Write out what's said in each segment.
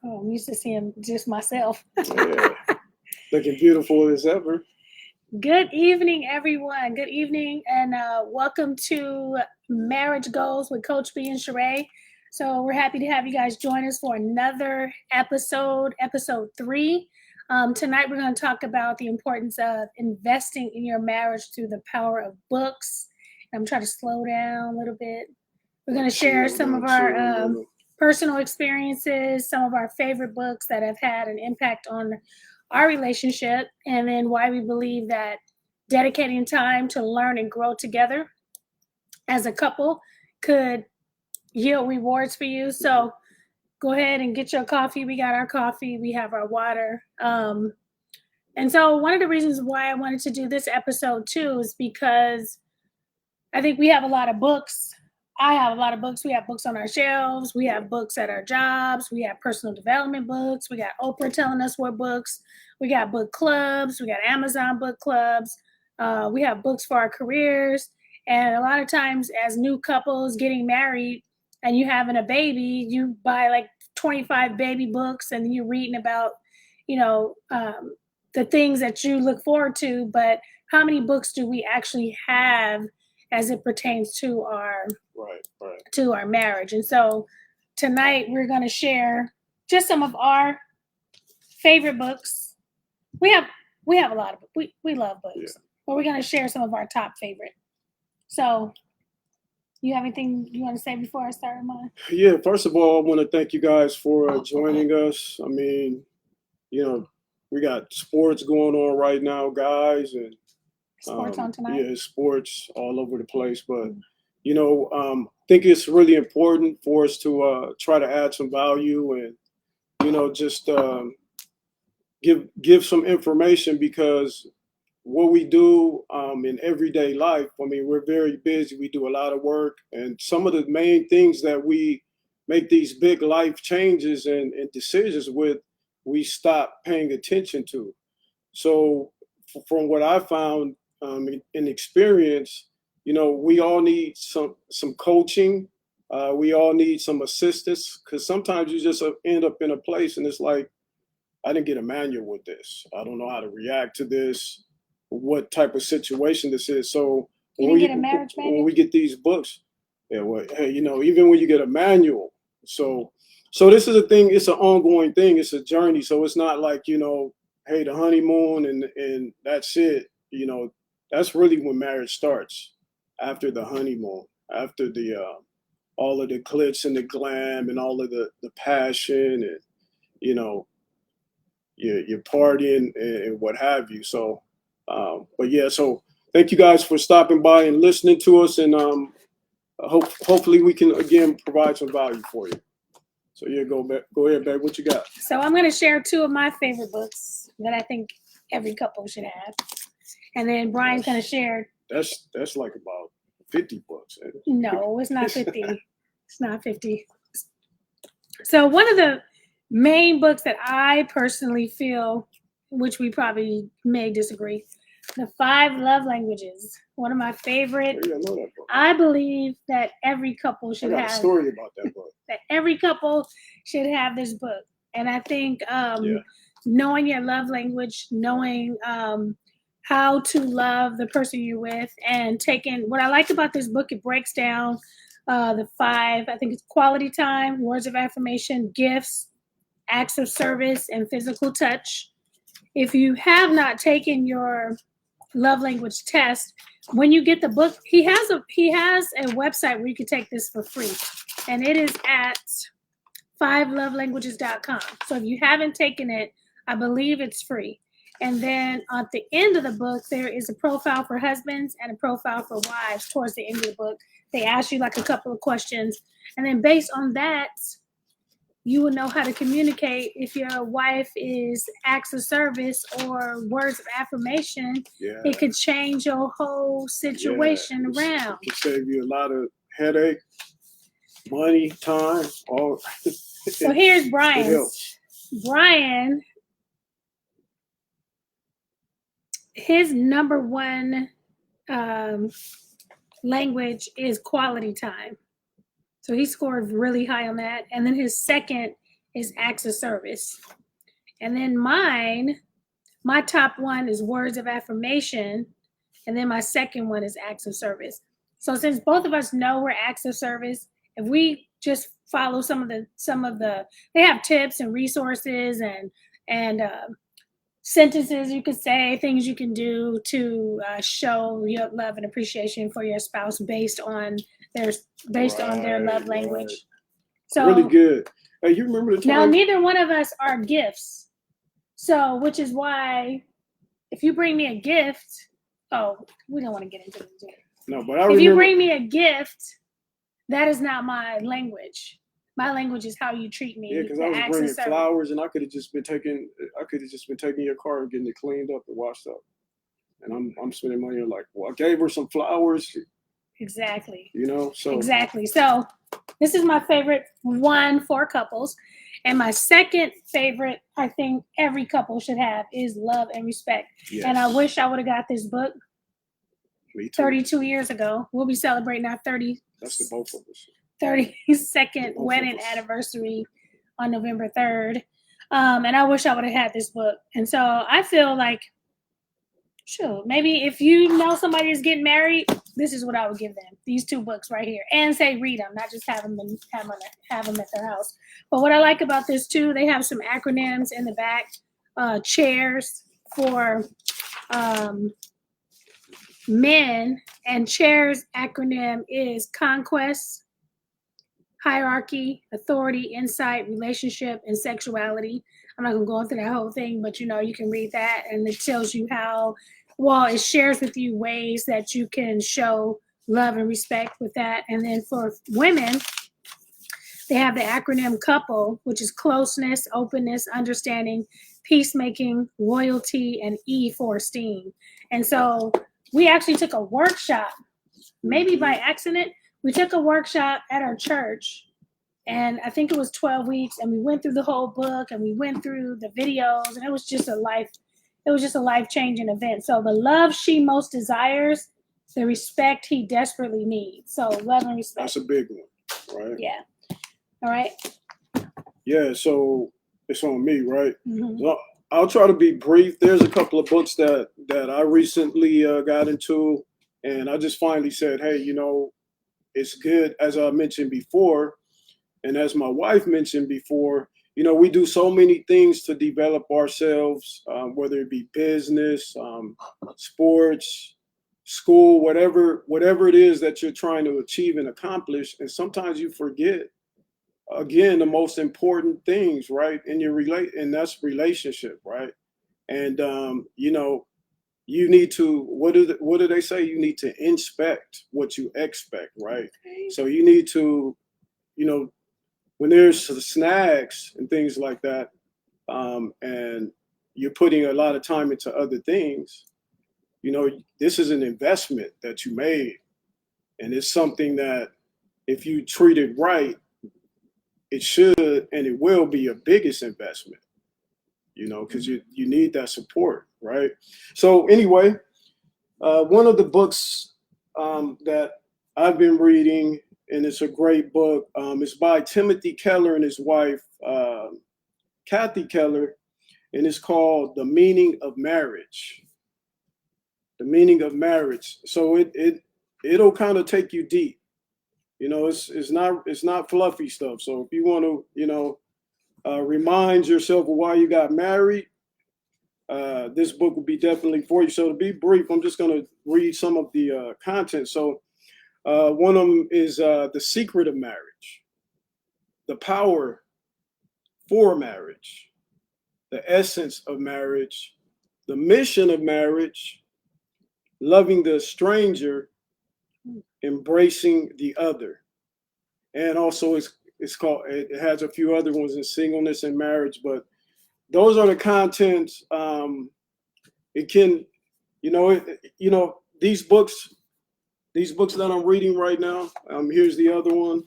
Oh, I'm used to seeing just myself. Yeah, looking beautiful as ever. Good evening, everyone. Good evening, and welcome to Marriage Goals with Coach B and Sheree. So we're happy to have you guys join us for another episode 3. Tonight we're going to talk about the importance of investing in your marriage through the power of books. I'm trying to slow down a little bit. We're going to share some of our personal experiences, some of our favorite books that have had an impact on our relationship, and then why we believe that dedicating time to learn and grow together as a couple could yield rewards for you. So go ahead and get your coffee. We got our coffee, we have our water. And so, one of the reasons why I wanted to do this episode too is because I think we have a lot of books. I have a lot of books. We have books on our shelves. We have books at our jobs. We have personal development books. We got Oprah telling us what books. We got book clubs. We got Amazon book clubs. We have books for our careers. And a lot of times, as new couples getting married and you having a baby, you buy like 25 baby books and you're reading about, you know, the things that you look forward to. But how many books do we actually have as it pertains to our marriage? And so tonight we're going to share just some of our favorite books. We have a lot of we love books, but we're going to share some of our top favorite. So you have anything you want to say before I start mine? Yeah, first of all, I want to thank you guys for joining us. I mean, we got sports going on right now, guys, and sports on tonight. Yeah, sports all over the place. But I think it's really important for us to try to add some value and just give some information, because what we do in everyday life, I mean, we're very busy. We do a lot of work, and some of the main things that we make these big life changes and decisions with, we stop paying attention to. So from what I found in experience, we all need some coaching. We all need some assistance, because sometimes you just end up in a place and it's like, I didn't get a manual with this. I don't know how to react to this, what type of situation this is. So when we get these books, hey, even when you get a manual, so this is a thing. It's an ongoing thing. It's a journey. So it's not like, hey, the honeymoon and that's it. That's really when marriage starts, after the honeymoon, after the all of the glitz and the glam and all of the passion and you're partying and what have you. So, but yeah, so thank you guys for stopping by and listening to us, and hopefully we can again provide some value for you. So yeah, go ahead, babe. What you got? So I'm going to share 2 of my favorite books that I think every couple should have, and then Brian's going to share. That's like about 50 books. No, it's not 50. It's not 50. So one of the main books that I personally feel, which we probably may disagree, The 5 Love Languages. One of my favorite. Yeah, I know that book. I believe that every couple should have a story about that book. That every couple should have this book. And I think knowing your love language, knowing how to love the person you're with, and taking what I like about this book, it breaks down the 5. I think it's quality time, words of affirmation, gifts, acts of service, and physical touch. If you have not taken your love language test, when you get the book, he has a website where you can take this for free, and it is at 5lovelanguages.com. So if you haven't taken it, I believe it's free. And then at the end of the book, there is a profile for husbands and a profile for wives. Towards the end of the book, they ask you like a couple of questions, and then based on that, you will know how to communicate if your wife is acts of service or words of affirmation. Yeah. It could change your whole situation around. It could save you a lot of headache, money, time, all. So here's Brian's. Brian, his number 1 language is quality time. So he scored really high on that. And then his second is acts of service. And then my top one is words of affirmation. And then my second one is acts of service. So since both of us know we're acts of service, if we just follow some of the they have tips and resources and sentences you could say, things you can do to show your love and appreciation for your spouse based on their love language. Right. So really good. Hey, you remember the time? Now neither one of us are gifts. So which is why if you bring me a gift, we don't want to get into this. No, but if you bring me a gift, that is not my language. My language is how you treat me. Yeah, because I was bringing flowers, and I could have just been taking your car and getting it cleaned up and washed up. And I'm spending money on like, well, I gave her some flowers. Exactly. You know, so exactly. So this is my favorite one for couples. And my second favorite, I think every couple should have, is love and respect. Yes. And I wish I would have got this book 32 years ago. We'll be celebrating our 30. That's the both of us. 32nd wedding anniversary on November 3rd. And I wish I would have had this book. And so I feel like, sure, maybe if you know somebody is getting married, this is what I would give them. These two books right here. And say read them, not just have them at their house. But what I like about this too, they have some acronyms in the back. Chairs for men. And chairs acronym is conquest, hierarchy, authority, insight, relationship, and sexuality. I'm not going to go into that whole thing, but you can read that, and it tells you how, it shares with you ways that you can show love and respect with that. And then for women, they have the acronym COUPLE, which is closeness, openness, understanding, peacemaking, loyalty, and E for esteem. And so we actually took a workshop, maybe by accident. We took a workshop at our church, and I think it was 12 weeks, and we went through the whole book, and we went through the videos, and it was just a life-changing event. So the love she most desires, the respect he desperately needs. So love and respect. That's a big one, right? Yeah. All right. Yeah, so it's on me, right? Mm-hmm. So I'll try to be brief. There's a couple of books that I recently got into, and I just finally said, hey, it's good, as I mentioned before, and as my wife mentioned before, we do so many things to develop ourselves, whether it be business, sports, school, whatever it is that you're trying to achieve and accomplish. And sometimes you forget, again, the most important things, right? And that's relationship, right? And, you need to, what do they say? You need to inspect what you expect, right? Okay. So you need to, when there's snags and things like that, and you're putting a lot of time into other things, this is an investment that you made. And it's something that if you treat it right, it should and it will be your biggest investment, because you need that support, right? So anyway, one of the books that I've been reading, and it's a great book, it's by Timothy Keller and his wife, Kathy Keller, and it's called The Meaning of Marriage. The Meaning of Marriage. So it'll kind of take you deep. It's not fluffy stuff. So if you want to, remind yourself of why you got married, this book will be definitely for you. So to be brief, I'm just going to read some of the content. So one of them is The Secret of Marriage, The Power for Marriage, The Essence of Marriage, The Mission of Marriage, Loving the Stranger, Embracing the Other. And also it's called, it has a few other ones in Singleness and Marriage, but those are the contents. It can, these books that I'm reading right now, here's the other one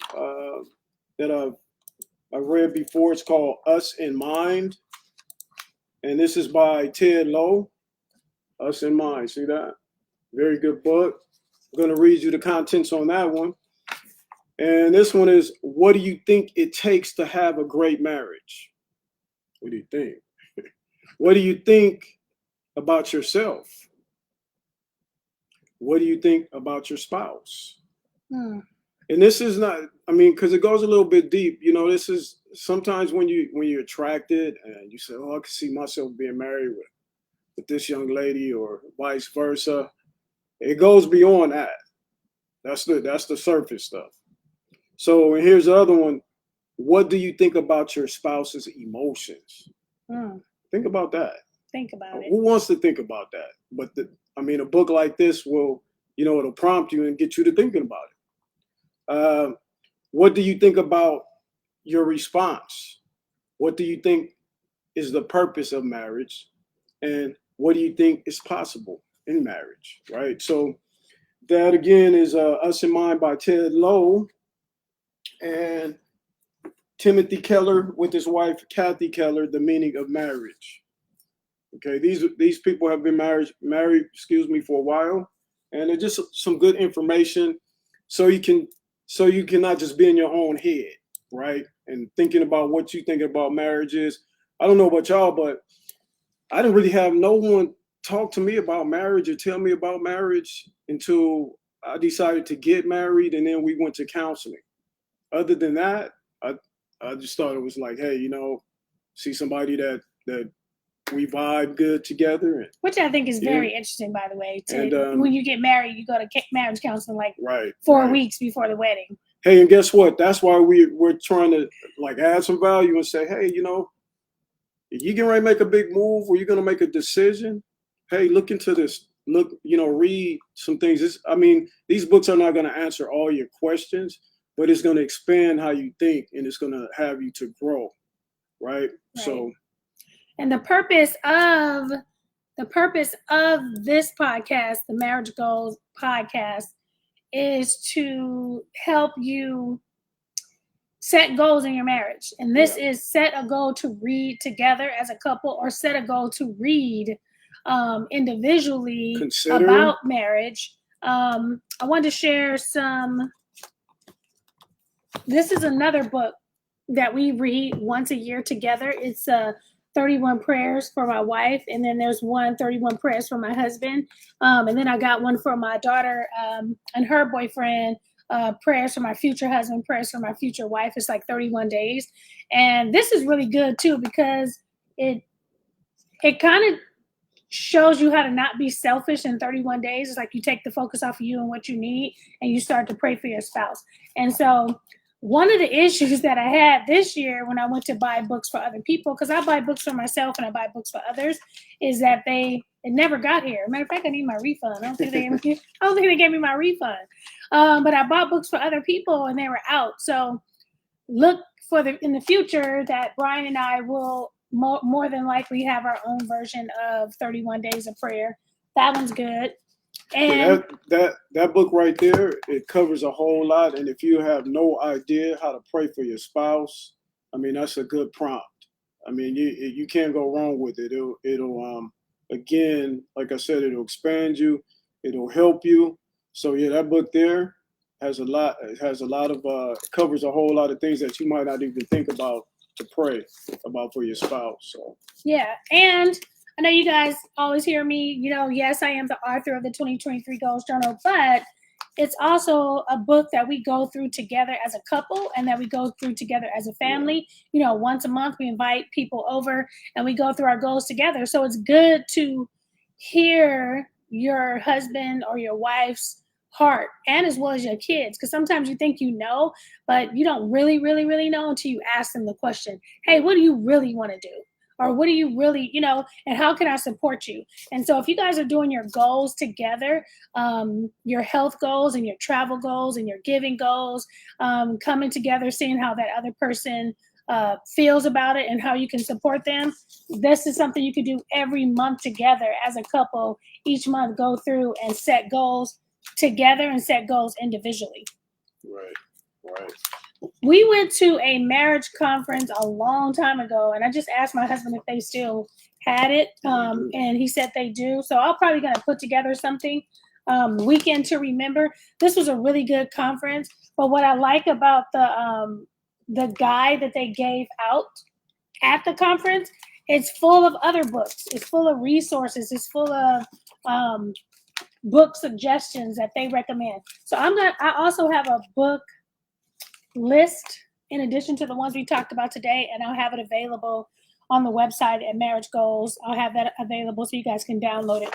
that I've read before. It's called Us in Mind. And this is by Ted Lowe, Us in Mind. See that? Very good book. I'm going to read you the contents on that one. And this one is, what do you think it takes to have a great marriage? What do you think? What do you think about yourself? What do you think about your spouse? Hmm. And this is not, I mean, because it goes a little bit deep. You know, this is sometimes when you're attracted and you say, oh, I can see myself being married with this young lady, or vice versa. It goes beyond that. That's the surface stuff. So, and here's the other one. What do you think about your spouse's emotions? Hmm. Think about that. Think about it. Who wants to think about that? But a book like this will, it'll prompt you and get you to thinking about it. What do you think about your response? What do you think is the purpose of marriage? And what do you think is possible in marriage? Right. So that again is Us in Mind by Ted Lowe and Timothy Keller with his wife Kathy Keller, The Meaning of Marriage. Okay, these people have been married, for a while, and it's just some good information, so you can not just be in your own head, right, and thinking about what you think about marriages. I don't know about y'all, but I didn't really have no one talk to me about marriage or tell me about marriage until I decided to get married, and then we went to counseling. Other than that, I just thought it was like, hey, see somebody that we vibe good together. Which I think is very interesting, by the way. And when you get married, you go to marriage counseling like right, 4 weeks before the wedding. Hey, and guess what? That's why we're trying to like add some value and say, hey, if you're getting ready to make a big move or you're going to make a decision, hey, look into this. Look, read some things. These books are not going to answer all your questions, but it's going to expand how you think, and it's going to have you to grow, right? So. And the purpose of this podcast, the Marriage Goals podcast, is to help you set goals in your marriage. And this is set a goal to read together as a couple, or set a goal to read individually about marriage. I wanted to share some. This is another book that we read once a year together. It's 31 prayers for my wife, and then there's 31 prayers for my husband, and then I got one for my daughter and her boyfriend, prayers for my future husband, prayers for my future wife. It's like 31 days, and this is really good too, because it kind of shows you how to not be selfish in 31 days. It's like you take the focus off of you and what you need, and you start to pray for your spouse. And so one of the issues that I had this year when I went to buy books for other people, because I buy books for myself and I buy books for others, is that it never got here. Matter of fact, I need my refund. I don't think they gave me my refund. But I bought books for other people and they were out. So look in the future that Brian and I will more than likely have our own version of 31 Days of Prayer. That one's good. And that book right there, it covers a whole lot. And if you have no idea how to pray for your spouse, that's a good prompt. You can't go wrong with it. It'll again, like I said, it'll expand you. It'll help you. So yeah, that book there has a lot. It has a lot of covers a whole lot of things that you might not even think about to pray about for your spouse. So yeah, and I know you guys always hear me, yes, I am the author of the 2023 Goals Journal, but it's also a book that we go through together as a couple and that we go through together as a family. Once a month we invite people over and we go through our goals together. So it's good to hear your husband or your wife's heart, and as well as your kids, because sometimes you think but you don't really, really, really know until you ask them the question, hey, what do you really want to do? Or what do you really, and how can I support you? And so if you guys are doing your goals together, your health goals and your travel goals and your giving goals, coming together, seeing how that other person feels about it and how you can support them, this is something you can do every month together as a couple. Each month go through and set goals together and set goals individually. Right. We went to a marriage conference a long time ago, and I just asked my husband if they still had it, and he said they do. So I'm probably going to put together something, Weekend to Remember. This was a really good conference. But what I like about the guide that they gave out at the conference, it's full of other books. It's full of resources. It's full of book suggestions that they recommend. So I also have a book list in addition to the ones we talked about today, and I'll have it available on the website at Marriage Goals. I'll have that available so you guys can download it.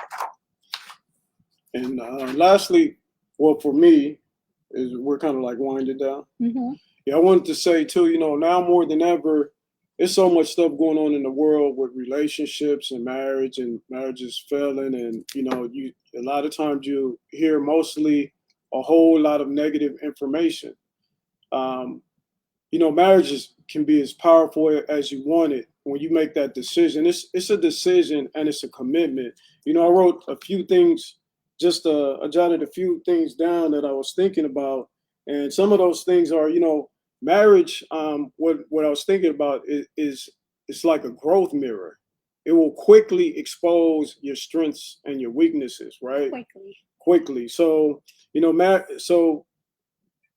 And lastly, well, for me, is we're kind of like winding down. Mm-hmm. Yeah, I wanted to say too, now more than ever, there's so much stuff going on in the world with relationships and marriage and marriages failing. And, a lot of times you hear mostly a whole lot of negative information. Marriages can be as powerful as you want it when you make that decision. It's a decision and it's a commitment. I wrote a few things, I jotted a few things down that I was thinking about. And some of those things are, marriage, what I was thinking about is it's like a growth mirror. It will quickly expose your strengths and your weaknesses, right? Quickly. So, so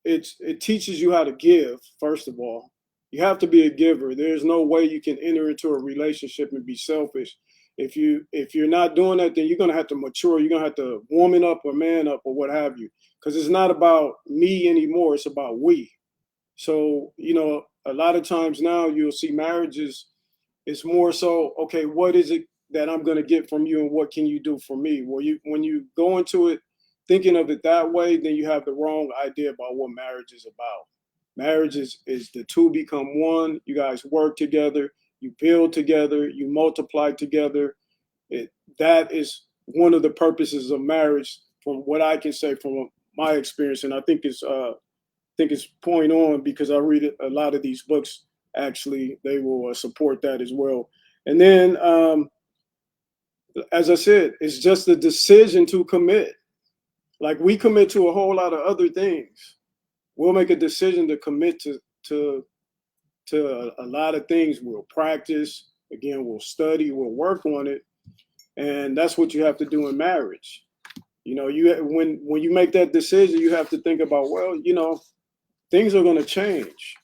it teaches you how to give, first of all. You have to be a giver. There's no way you can enter into a relationship and be selfish. If you're not doing that, then you're gonna have to mature. You're gonna have to woman up or man up or what have you. Because it's not about me anymore, it's about we. So, a lot of times now you'll see marriages, it's more so, okay, what is it that I'm gonna get from you and what can you do for me? Well, when you go into it thinking of it that way, then you have the wrong idea about what marriage is about. Marriage is the two become one. You guys work together, you build together, you multiply together. That is one of the purposes of marriage, from what I can say from my experience, and I think it's point on because I read a lot of these books. Actually, they will support that as well. And then, as I said, it's just a decision to commit. Like we commit to a whole lot of other things. We'll make a decision to commit to a lot of things. We'll practice. Again, we'll study. We'll work on it. And that's what you have to do in marriage. When you make that decision, you have to think about, well, things are going to change.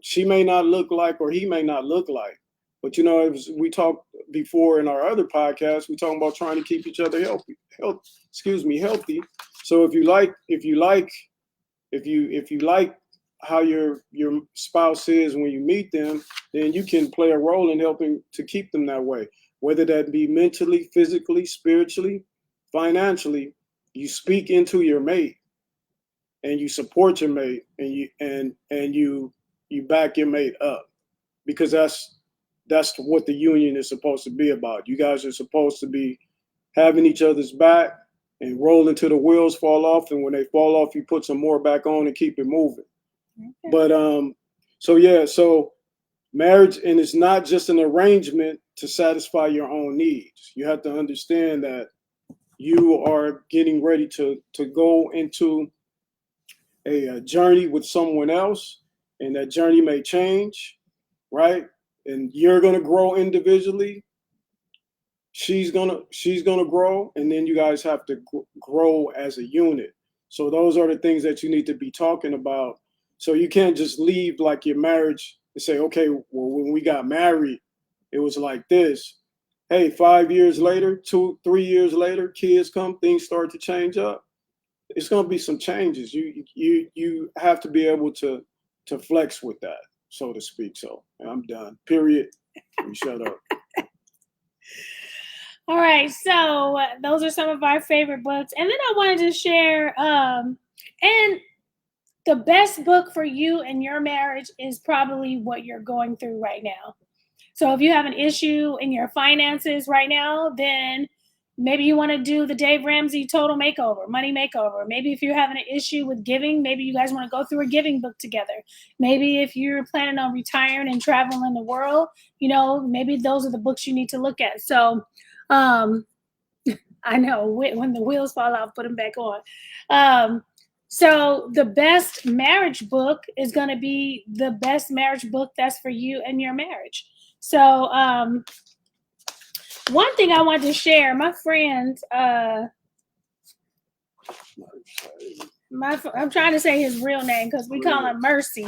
She may not look like, or he may not look like, but as we talked before in our other podcast, we talking about trying to keep each other healthy. So if you like how your spouse is when you meet them, then you can play a role in helping to keep them that way, whether that be mentally, physically, spiritually, financially. You speak into your mate and you support your mate and you back your mate up, because that's what the union is supposed to be about. You guys are supposed to be having each other's back and roll until the wheels fall off, and when they fall off, you put some more back on and keep it moving. Okay. But so marriage, and it's not just an arrangement to satisfy your own needs. You have to understand that you are getting ready to go into a journey with someone else, and that journey may change, right? And you're going to grow individually. She's gonna grow, and then you guys have to grow as a unit. So those are the things that you need to be talking about. So you can't just leave like your marriage and say, okay, well, when we got married, it was like this. Hey, 5 years later, 2-3 years later, kids come, things start to change up. It's gonna be some changes. You have to be able to flex with that, so to speak. So I'm done. Period. We shut up. All right, so those are some of our favorite books. And then I wanted to share, and the best book for you and your marriage is probably what you're going through right now. So if you have an issue in your finances right now, then maybe you want to do the Dave Ramsey Total Makeover, Money Makeover. Maybe if you're having an issue with giving, maybe you guys want to go through a giving book together. Maybe if you're planning on retiring and traveling the world, maybe those are the books you need to look at. So I know when the wheels fall off, put them back on. So the best marriage book is going to be the best marriage book that's for you and your marriage. So one thing I wanted to share, my friend, I'm trying to say his real name because we call him Mercy.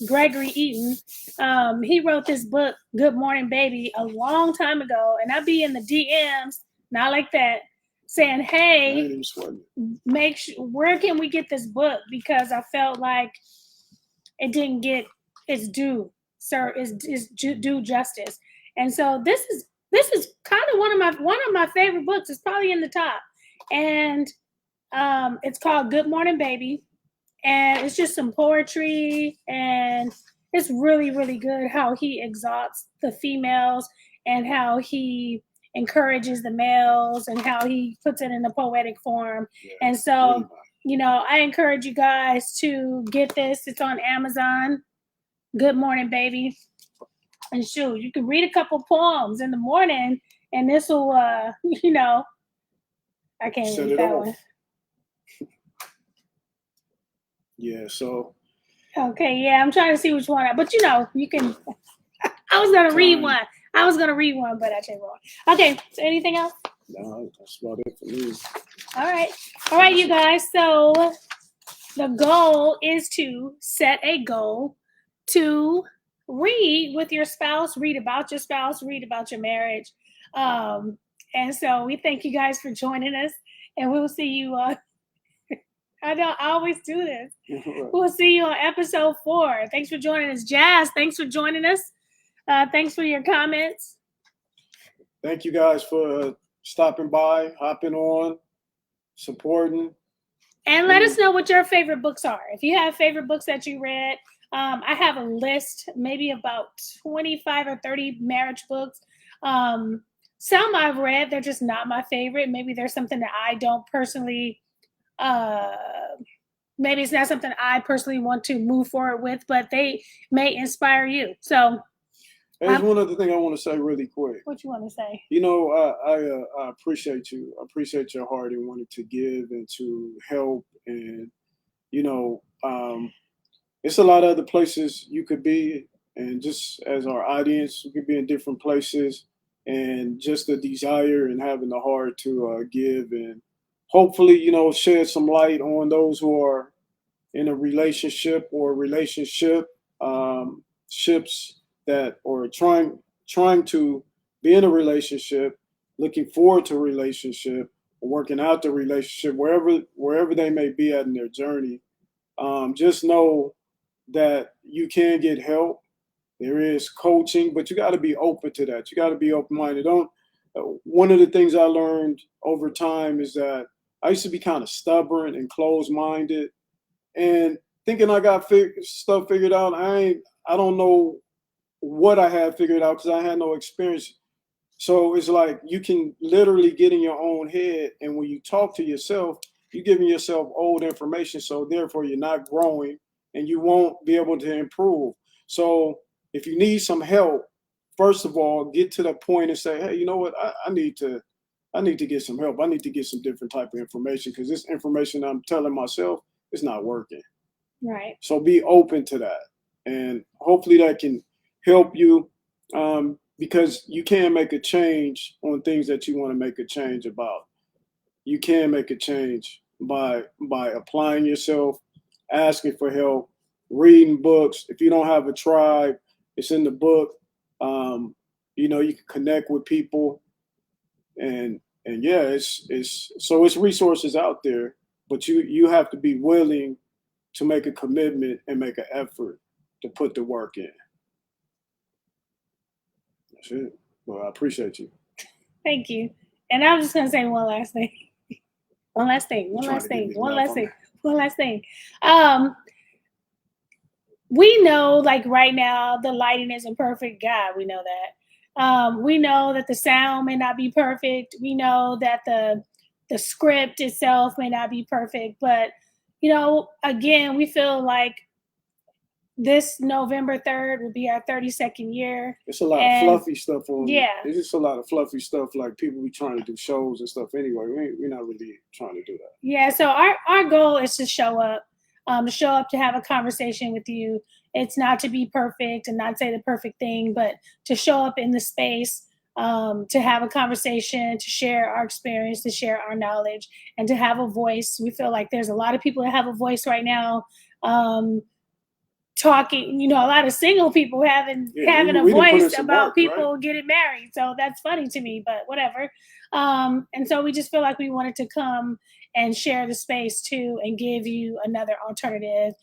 Gregory Eaton. He wrote this book, Good Morning Baby, a long time ago, and I'd be in the DMs, not like that, saying, "Hey, where can we get this book?" Because I felt like it didn't get its due, sir, its due justice. And so this is kind of one of my favorite books. It's probably in the top, and it's called Good Morning Baby, and it's just some poetry, and it's really, really good how he exalts the females and how he encourages the males and how he puts it in a poetic form. Yeah, and so, I encourage you guys to get this. It's on Amazon. Good Morning Baby. And shoot, you can read a couple poems in the morning, and this will, I can't read that one. Yeah, so. Okay, yeah, I'm trying to see which one. But you can. I was gonna read one. But I changed one. Okay, so anything else? No, that's about it for me. All right, you guys. So the goal is to set a goal to read with your spouse, read about your spouse, read about your marriage. And so we thank you guys for joining us, and we'll see you. I always do this. We'll see you on episode 4. Thanks for joining us. Jazz, thanks for joining us. Thanks for your comments. Thank you guys for stopping by, hopping on, supporting. And let us know what your favorite books are. If you have favorite books that you read, I have a list, maybe about 25 or 30 marriage books. Some I've read, they're just not my favorite. Maybe there's something that I don't personally maybe it's not something I personally want to move forward with, but they may inspire you. So there's one other thing I want to say really quick. What you want to say? I appreciate you. I appreciate your heart and wanting to give and to help. And, it's a lot of other places you could be. And just as our audience, we could be in different places. And just the desire and having the heart to give and hopefully, shed some light on those who are in a relationship or ships that are trying to be in a relationship, looking forward to a relationship, or working out the relationship, wherever they may be at in their journey. Just know that you can get help. There is coaching, but you got to be open to that. You got to be open-minded. One of the things I learned over time is that I used to be kind of stubborn and closed-minded, and thinking I got stuff figured out. I don't know what I had figured out because I had no experience. So it's like you can literally get in your own head, and when you talk to yourself, you're giving yourself old information. So therefore, you're not growing, and you won't be able to improve. So if you need some help, first of all, get to the point and say, hey, you know what? I need to get some help. I need to get some different type of information because this information I'm telling myself is not working. Right. So be open to that. And hopefully that can help you because you can make a change on things that you want to make a change about. You can make a change by applying yourself, asking for help, reading books. If you don't have a tribe, it's in the book. You can connect with people, and yeah, it's resources out there, but you have to be willing to make a commitment and make an effort to put the work in. That's it. Well, I appreciate you. Thank you. And I'm just gonna say one last thing. We know, like right now, the lighting isn't perfect. God, we know that. We know that the sound may not be perfect. We know that the script itself may not be perfect. But, again, we feel like this November 3rd will be our 32nd year. It's a lot of fluffy stuff on. Yeah. It's just a lot of fluffy stuff. Like people be trying to do shows and stuff anyway. We're not really trying to do that. Yeah. So our goal is to show up. To have a conversation with you. It's not to be perfect and not say the perfect thing, but to show up in the space to have a conversation, to share our experience, to share our knowledge, and to have a voice. We feel like there's a lot of people that have a voice right now. Talking, a lot of single people having a voice about people getting married. So that's funny to me, but whatever. And so we just feel like we wanted to come and share the space too and give you another alternative.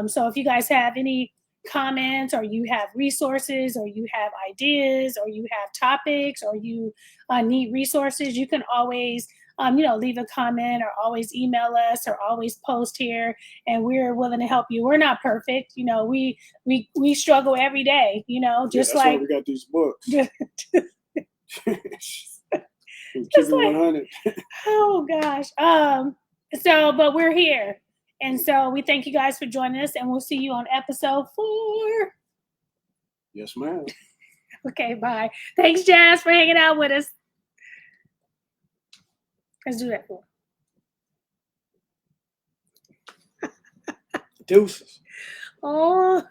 So if you guys have any comments, or you have resources, or you have ideas, or you have topics, or you need resources, you can always leave a comment, or always email us, or always post here, and we're willing to help you. We're not perfect. We struggle every day, just that's like why we got these books. Just like, 100. Oh gosh. But we're here. And so we thank you guys for joining us, and we'll see you on episode 4. Yes, ma'am. Okay, bye. Thanks, Jazz, for hanging out with us. Let's do that for. Deuces. Oh.